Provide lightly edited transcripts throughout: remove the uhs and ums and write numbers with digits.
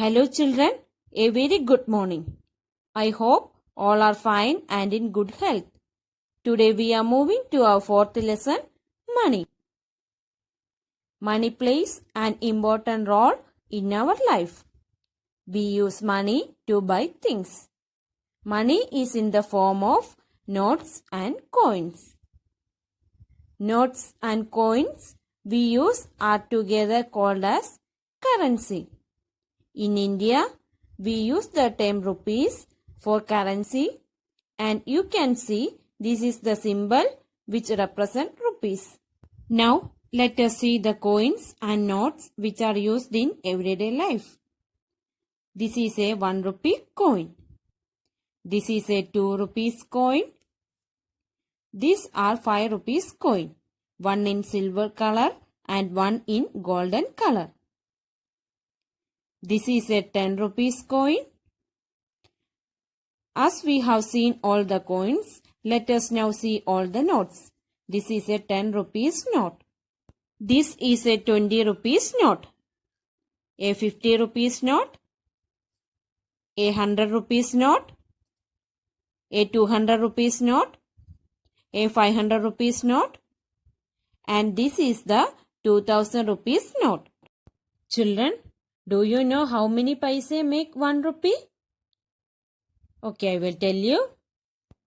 Hello children, a very good morning. I hope all are fine and in good health. Today we are moving to our fourth lesson, money. Money plays an important role in our life. We use money to buy things. Money is in the form of notes and coins. Notes and coins we use are together called as currency. In India, we use the term rupees for currency, and you can see this is the symbol which represent rupees. Now, let us see the coins and notes which are used in everyday life. This is a 1 rupee coin. This is a 2 rupees coin. These are 5 rupees coin, one in silver color and one in golden color. This is a 10 rupees coin. As we have seen all the coins, let us now see all the notes. This is a 10 rupees note. This is a 20 rupees note. A 50 rupees note. A 100 rupees note. A 200 rupees note. A 500 rupees note. And this is the 2000 rupees note. Children, do you know how many paise make 1 rupee? Okay, I will tell you.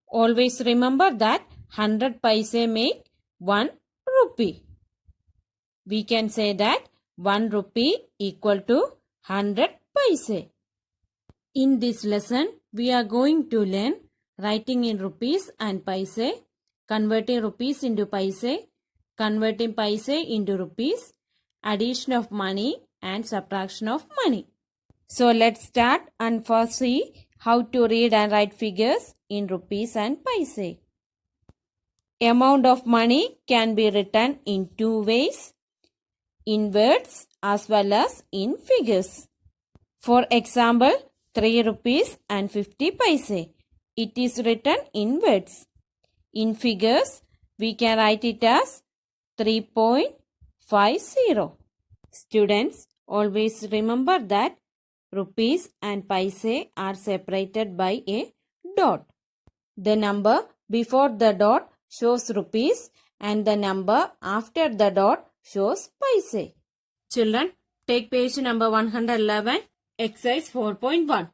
Always remember that 100 paise make 1 rupee. We can say that 1 rupee equal to 100 paise. In this lesson, we are going to learn writing in rupees and paise, converting rupees into paise, converting paise into rupees, addition of money and subtraction of money. So let's start and first see how to read and write figures in rupees and paise. Amount of money can be written in two ways, in words as well as in figures. For example, 3 rupees and 50 paise. It is written in words. In figures, we can write it as 3.50. Students, always remember that rupees and paise are separated by a dot. The number before the dot shows rupees and the number after the dot shows paise. Children, take page number 111, exercise 4.1.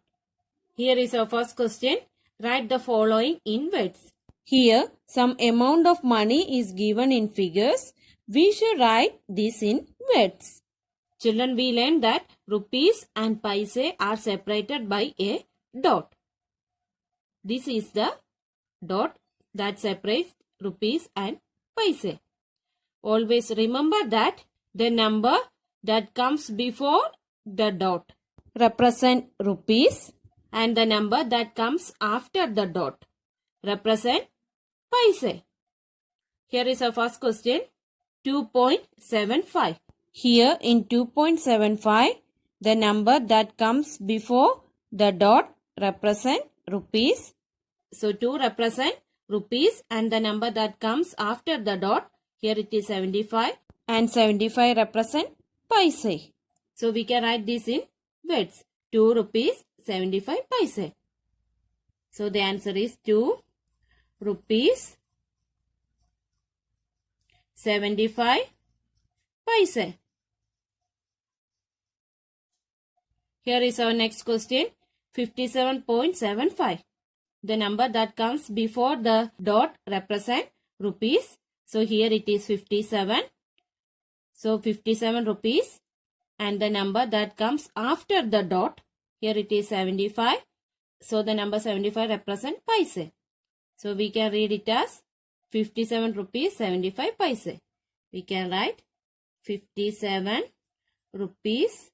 Here is our first question. Write the following in words. Here, some amount of money is given in figures. We should write this in words. Children, we learned that rupees and paise are separated by a dot. This is the dot that separates rupees and paise. Always remember that the number that comes before the dot represent rupees and the number that comes after the dot represent paise. Here is our first question, 2.75. Here in 2.75, the number that comes before the dot represent rupees. So 2 represent rupees and the number that comes after the dot, here it is 75 and 75 represent paise. So we can write this in words, 2 rupees 75 paise. So the answer is 2 rupees 75 paise. Here is our next question, 57.75. The number that comes before the dot represent rupees. So here it is 57. So 57 rupees. And the number that comes after the dot, here it is 75. So the number 75 represent paise. So we can read it as 57 rupees 75 paise. We can write 57 rupees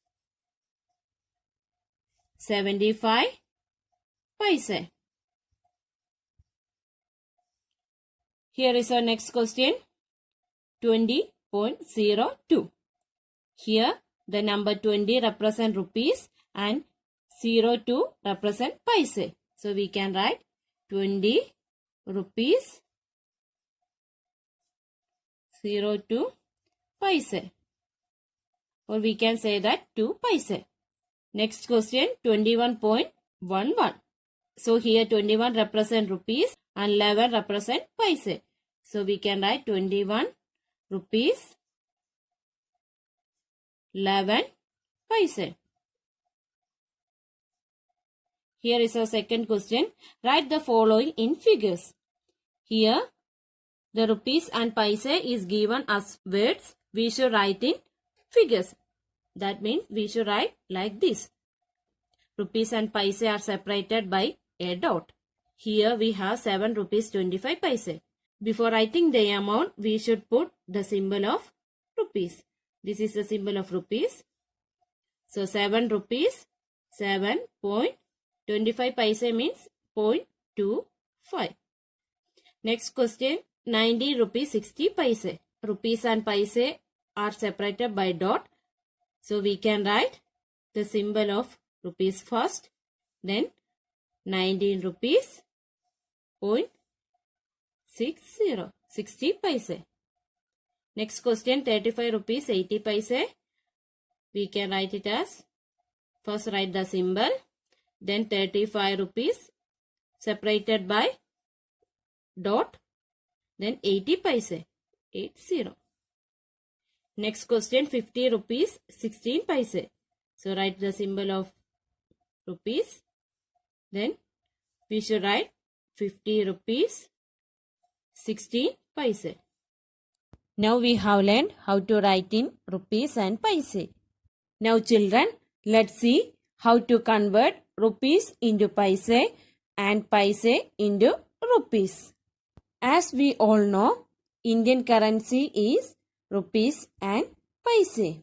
75 paise. Here is our next question, 20.02. Here the number 20 represent rupees and 02 represent paise. So we can write 20 rupees 02 paise. Or we can say that 2 paise. Next question 21.11. So here 21 represent rupees and 11 represent paise. So we can write 21 rupees 11 paise. Here is our second question. Write the following in figures. Here the rupees and paise is given as words. We should write in figures. That means we should write like this. Rupees and paise are separated by a dot. Here we have 7 rupees 25 paise. Before writing the amount, we should put the symbol of rupees. This is the symbol of rupees. So 7 rupees, 7.25 paise means 0.25. Next question, 90 rupees 60 paise. Rupees and paise are separated by dot. So we can write the symbol of rupees first, then 19 rupees 0.60, 60 paise. Next question 35 rupees 80 paise. We can write it as, first write the symbol, then 35 rupees separated by dot, then 80 paise, 80. Next question 50 rupees 16 paise. So write the symbol of rupees. Then we should write 50 rupees 16 paise. Now we have learned how to write in rupees and paise. Now children, let's see how to convert rupees into paise and paise into rupees. As we all know, Indian currency is rupees and paise.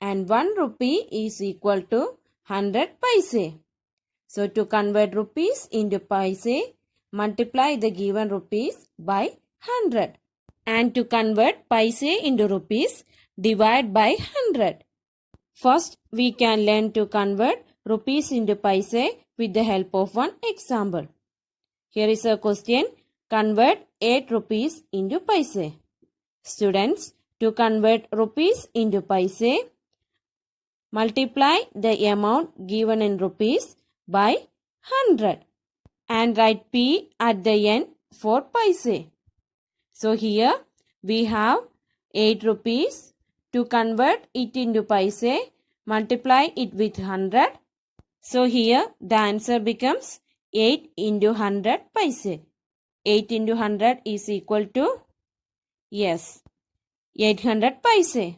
And 1 rupee is equal to 100 paise. So to convert rupees into paise, multiply the given rupees by 100. And to convert paise into rupees, divide by 100. First, we can learn to convert rupees into paise with the help of one example. Here is a question. Convert 8 rupees into paise. Students, to convert rupees into paise, multiply the amount given in rupees by 100 and write P at the end for paise. So here we have 8 rupees. To convert it into paise, multiply it with 100. So here the answer becomes 8 into 100 paise. 8 into 100 is equal to, yes, 800 paise.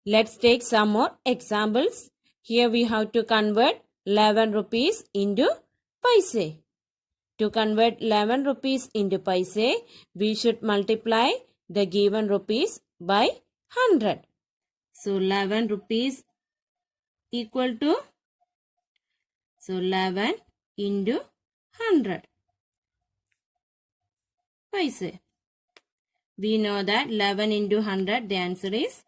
Let's take some more examples. Here we have to convert 11 rupees into paise. To convert 11 rupees into paise, we should multiply the given rupees by 100. So 11 rupees equal to, so 11 into 100 paise. We know that 11 into 100, the answer is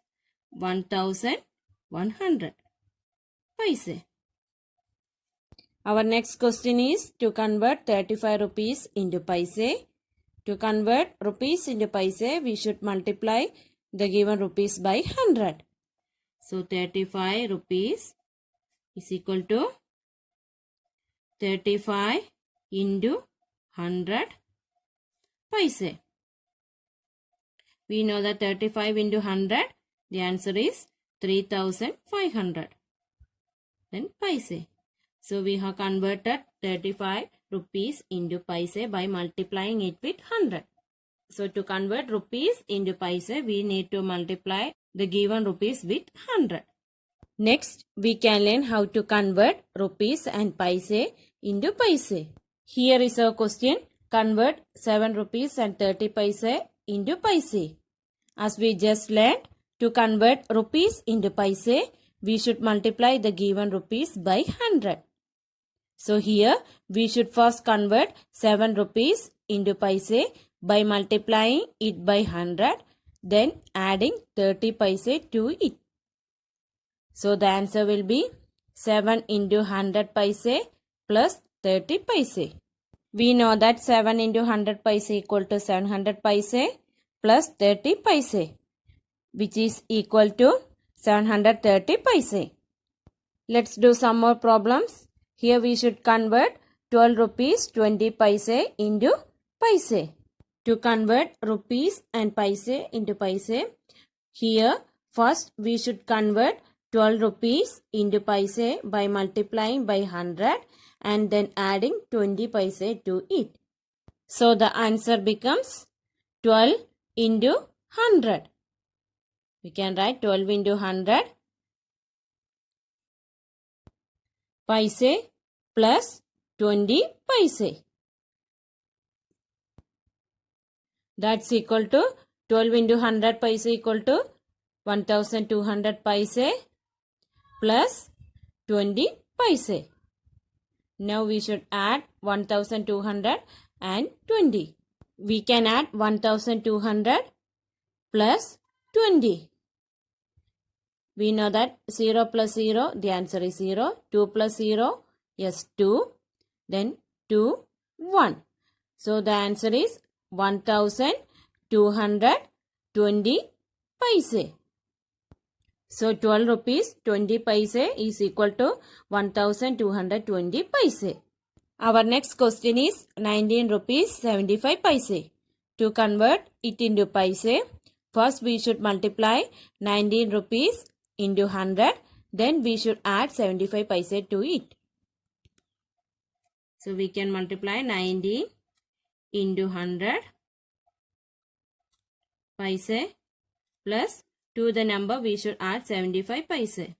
1100 paise. Our next question is to convert 35 rupees into paise. To convert rupees into paise, we should multiply the given rupees by 100. So 35 rupees is equal to 35 into 100 paise. We know that 35 into 100, the answer is 3500. Then paise. So we have converted 35 rupees into paise by multiplying it with 100. So to convert rupees into paise, we need to multiply the given rupees with 100. Next, we can learn how to convert rupees and paise into paise. Here is our question. Convert 7 rupees and 30 paise into paise. As we just learned, to convert rupees into paise, we should multiply the given rupees by 100. So here we should first convert 7 rupees into paise by multiplying it by 100, then adding 30 paise to it. So the answer will be 7 into 100 paise plus 30 paise. We know that 7 into 100 paise equal to 700 paise plus 30 paise, which is equal to 730 paise. Let's do some more problems. Here we should convert 12 rupees 20 paise into paise. To convert rupees and paise into paise, here first we should convert 12 rupees into paise by multiplying by 100 and then adding 20 paise to it. So the answer becomes 12 into 100. We can write 12 into 100 paise plus 20 paise. That's equal to 12 into 100 paise equal to 1200 paise plus 20 paise. Now we should add 1200 and 20. We can add 1200 plus 20. We know that 0 plus 0, the answer is 0. 2 plus 0, yes, 2. Then 2, 1. So the answer is 1220 paise. So 12 rupees 20 paise is equal to 1220 paise. Our next question is 19 rupees 75 paise. To convert it into paise, first we should multiply 19 rupees into 100. Then we should add 75 paise to it. So we can multiply 19 into 100 paise plus to the number we should add 75 paise.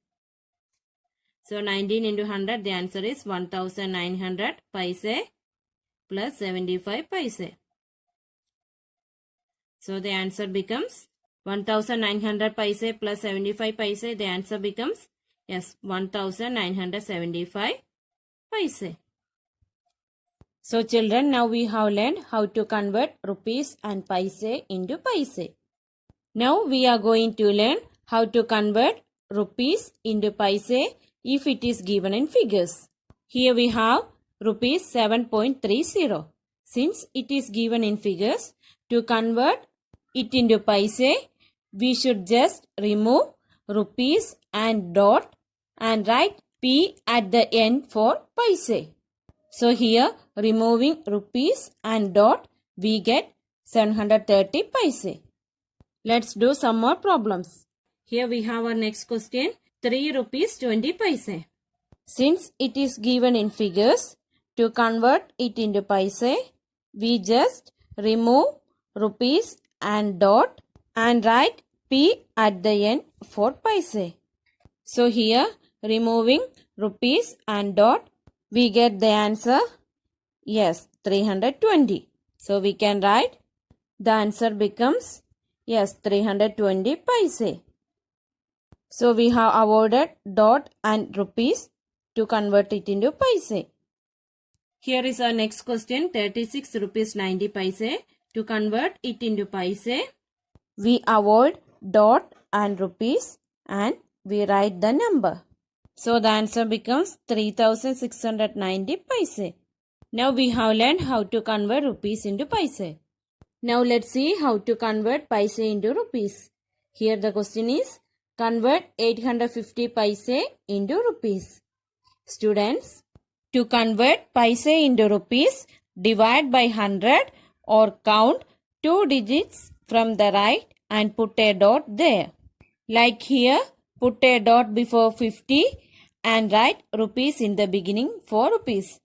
So 19 into 100, the answer is 1900 paise plus 75 paise. So the answer becomes 1900 paise plus 75 paise. The answer becomes, yes, 1975 paise. So children, now we have learned how to convert rupees and paise into paise. Now we are going to learn how to convert rupees into paise if it is given in figures. Here we have rupees 7.30. Since it is given in figures, to convert it into paise, we should just remove rupees and dot and write P at the end for paise. So here, removing rupees and dot, we get 730 paise. Let's do some more problems. Here we have our next question, 3 rupees 20 paise. Since it is given in figures, to convert it into paise, we just remove rupees and dot and write P at the end for paise. So here, removing rupees and dot, we get the answer, yes, 320. So we can write, the answer becomes, yes, 320 paise. So we have avoided dot and rupees to convert it into paise. Here is our next question, 36 rupees 90 paise. To convert it into paise, we avoid dot and rupees and we write the number. So the answer becomes 3690 paise. Now we have learned how to convert rupees into paise. Now let's see how to convert paise into rupees. Here the question is, convert 850 paise into rupees. Students, to convert paise into rupees, divide by 100 or count 2 digits from the right and put a dot there. Like here, put a dot before 50 and write rupees in the beginning for rupees.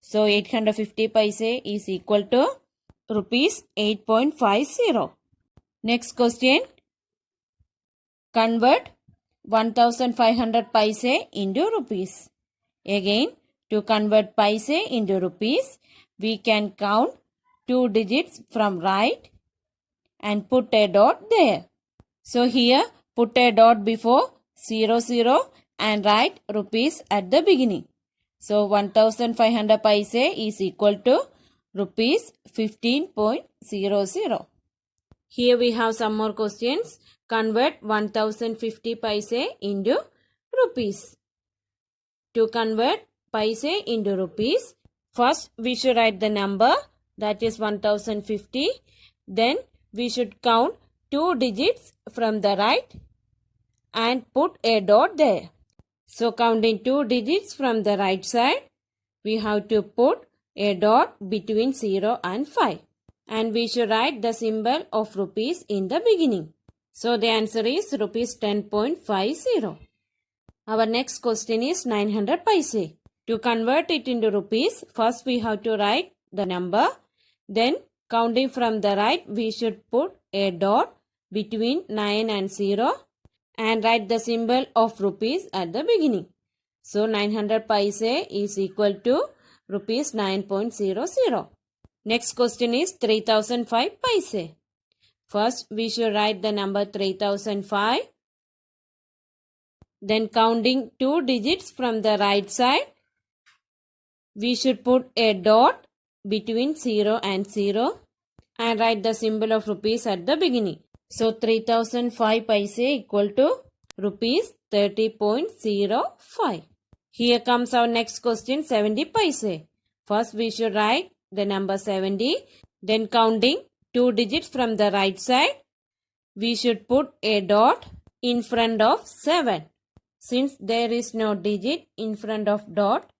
So 850 paise is equal to rupees 8.50. Next question, convert 1500 paise into rupees. Again, to convert paise into rupees, we can count 2 digits from right and put a dot there. So here, put a dot before 00 and write rupees at the beginning. So 1500 paise is equal to rupees 15.00. Here we have some more questions. Convert 1050 paise into rupees. To convert paise into rupees, first we should write the number, that is 1050. Then we should count 2 digits from the right and put a dot there. So counting 2 digits from the right side, we have to put a dot between 0 and 5. And we should write the symbol of rupees in the beginning. So the answer is rupees 10.50. Our next question is 900 paise. To convert it into rupees, first we have to write the number. Then counting from the right, we should put a dot between 9 and 0 and write the symbol of rupees at the beginning. So 900 paise is equal to rupees 9.00. Next question is 3005 paise. First we should write the number 3005. Then counting 2 digits from the right side, we should put a dot between 0 and 0 and write the symbol of rupees at the beginning. So 3005 paise equal to rupees 30.05. Here comes our next question, 70 paise. First we should write the number 70. Then counting 2 digits from the right side, we should put a dot in front of 7. Since there is no digit in front of dot,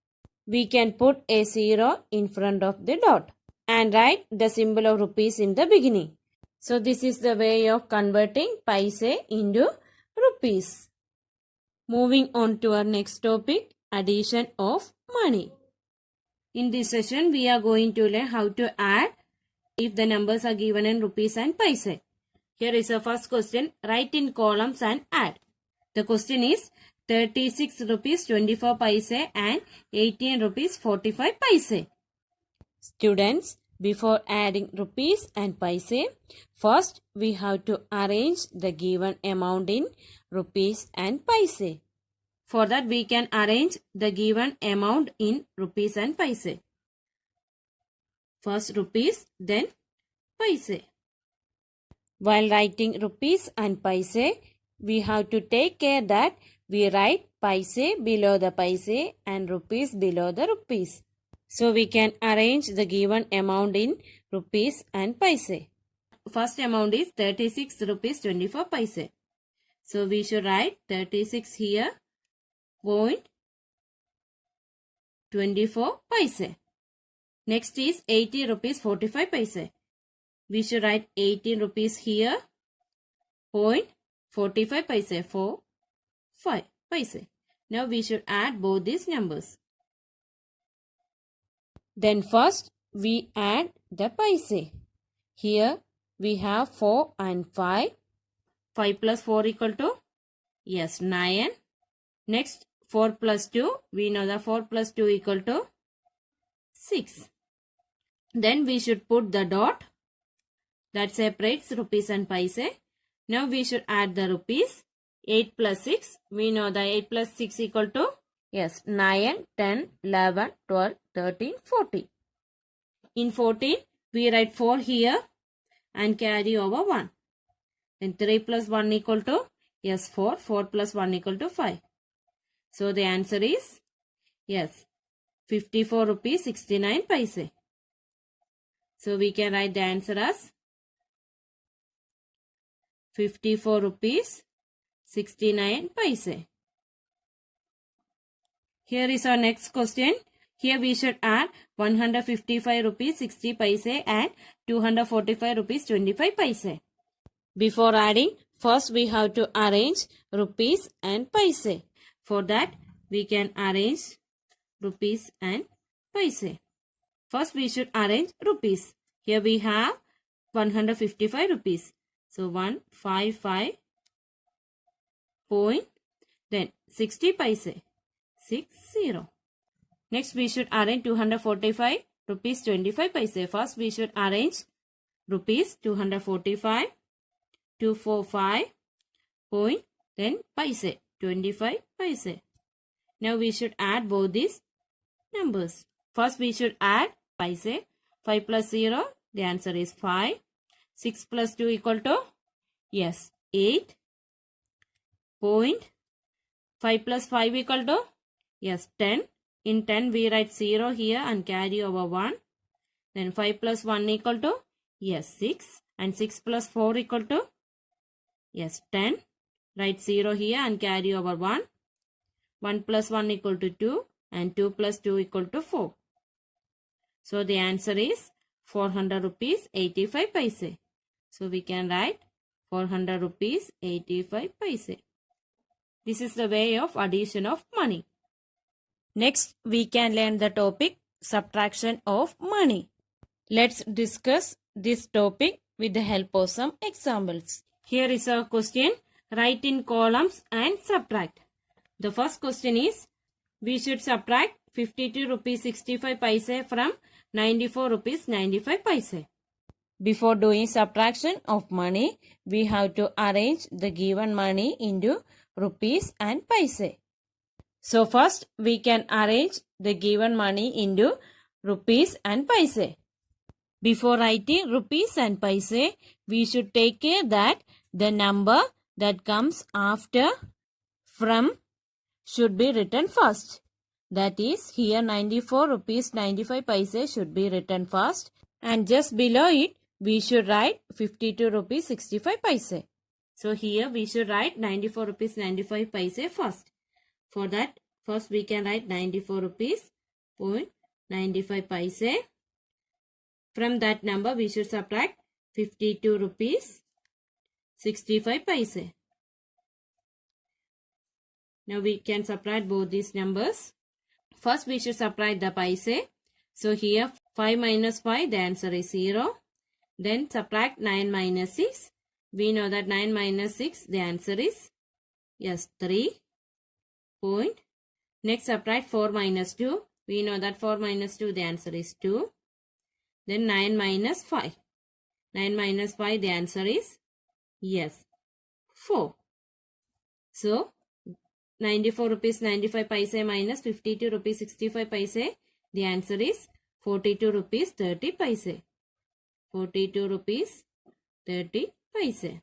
we can put a 0 in front of the dot and write the symbol of rupees in the beginning. So this is the way of converting paise into rupees. Moving on to our next topic, addition of money. In this session, we are going to learn how to add if the numbers are given in rupees and paise. Here is the first question. Write in columns and add. The question is 36 rupees 24 paise and 18 rupees 45 paise. Students, before adding rupees and paise, first we have to arrange the given amount in rupees and paise. For that we can arrange the given amount in rupees and paise. First rupees, then paise. While writing rupees and paise, we have to take care that we write paise below the paise and rupees below the rupees. So we can arrange the given amount in rupees and paise. First amount is 36 rupees 24 paise. So we should write 36 here, point 24 paise. Next is 80 rupees 45 paise. We should write 18 rupees here, point 45 paise, 4, 5 paise. Now we should add both these numbers. Then first we add the paise. Here we have 4 and 5. 5 plus 4 equal to? Yes, 9. Next 4 plus 2. We know that 4 plus 2 equal to 6. Then we should put the dot that separates rupees and paise. Now we should add the rupees. 8 plus 6. We know that 8 plus 6 equal to? Yes, 9, 10, 11, 12, 13, 14. In 14, we write 4 here and carry over 1. Then 3 plus 1 equal to? Yes, 4. 4 plus 1 equal to 5. So the answer is? Yes, 54 rupees 69 paise. So we can write the answer as 54 rupees 69 paise. Here is our next question. Here we should add 155 rupees 60 paise and 245 rupees 25 paise. Before adding, first we have to arrange rupees and paise. For that, we can arrange rupees and paise. First we should arrange rupees. Here we have 155 rupees. So 155 point, then 60 paise, 60. Next we should arrange 245 rupees 25 paise. First we should arrange rupees 245, 245 point, then paise, 25 paise. Now we should add both these numbers. First we should add paise. 5 plus 0, the answer is 5. 6 plus 2 equal to? Yes, 8. Point. 5 plus 5 equal to? Yes, 10. In 10 we write 0 here and carry over 1. Then 5 plus 1 equal to? Yes, 6. And 6 plus 4 equal to? Yes, 10. Write 0 here and carry over 1. 1 plus 1 equal to 2 and 2 plus 2 equal to 4. So the answer is 400 rupees 85 paise. So we can write 400 rupees 85 paise. This is the way of addition of money. Next, we can learn the topic subtraction of money. Let's discuss this topic with the help of some examples. Here is a question. Write in columns and subtract. The first question is, we should subtract 52 rupees 65 paise from 94 rupees 95 paise. Before doing subtraction of money, we have to arrange the given money into rupees and paise. So first we can arrange the given money into rupees and paise. Before writing rupees and paise, we should take care that the number that comes after from should be written first. That is, here 94 rupees 95 paise should be written first, and just below it we should write 52 rupees 65 paise. So here we should write 94 rupees 95 paise first. For that, first we can write 94 rupees 95 paise. From that number we should subtract 52 rupees 65 paise. Now we can subtract both these numbers. First we should subtract the paise. So here 5 minus 5, the answer is 0. Then subtract 9 minus 6. We know that 9 minus 6, the answer is, yes, 3. Point. Next subtract 4 minus 2. We know that 4 minus 2, the answer is 2. Then 9 minus 5. 9 minus 5, the answer is, yes, 4. So 94 rupees 95 paise minus 52 rupees 65 paise, the answer is 42 rupees 30 paise. 42 rupees 30 paise.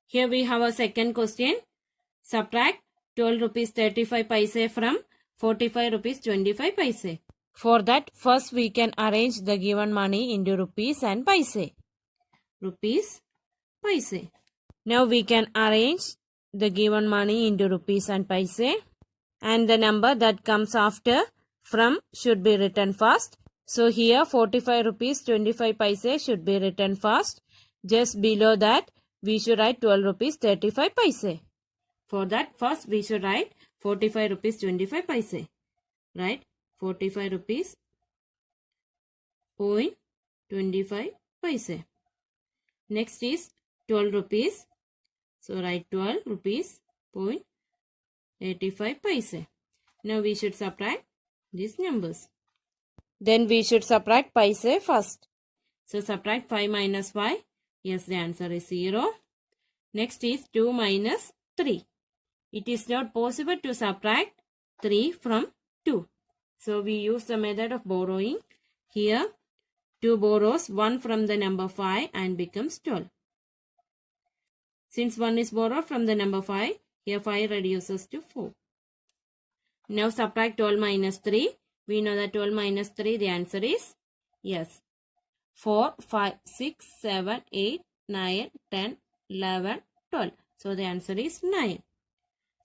Here we have a second question. Subtract 12 rupees 35 paise from 45 rupees 25 paise. For that, first we can arrange the given money into rupees and paise. Rupees, paise. Now we can arrange the given money into rupees and paise, and the number that comes after from should be written first. So here 45 rupees 25 paise should be written first. Just below that we should write 12 rupees 35 paise. For that, first we should write 45 rupees 25 paise. Right? 45 rupees 25 paise. Next is 12 rupees. So write 12 rupees 85 paise. Now we should subtract these numbers. Then we should subtract paise first. So subtract 5 minus 5. Yes, the answer is 0. Next is 2 minus 3. It is not possible to subtract 3 from 2. So we use the method of borrowing. Here 2 borrows 1 from the number 5 and becomes 12. Since 1 is borrowed from the number 5, here 5 reduces to 4. Now subtract 12 minus 3. We know that 12 minus 3, the answer is, yes, 4, 5, 6, 7, 8, 9, 10, 11, 12. So the answer is 9.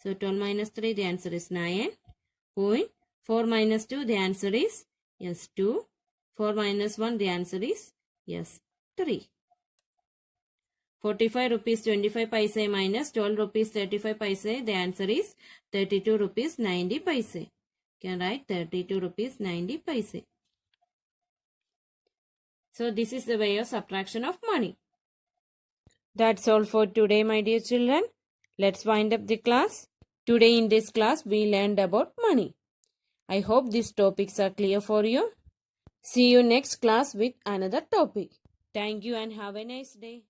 So 12 minus 3, the answer is 9. Point. 4 minus 2, the answer is, yes, 2. 4 minus 1, the answer is, yes, 3. 45 rupees 25 paise minus 12 rupees 35 paise, the answer is 32 rupees 90 paise. You can write 32 rupees 90 paise. So this is the way of subtraction of money. That's all for today, my dear children. Let's wind up the class. Today in this class we learned about money. I hope these topics are clear for you. See you next class with another topic. Thank you and have a nice day.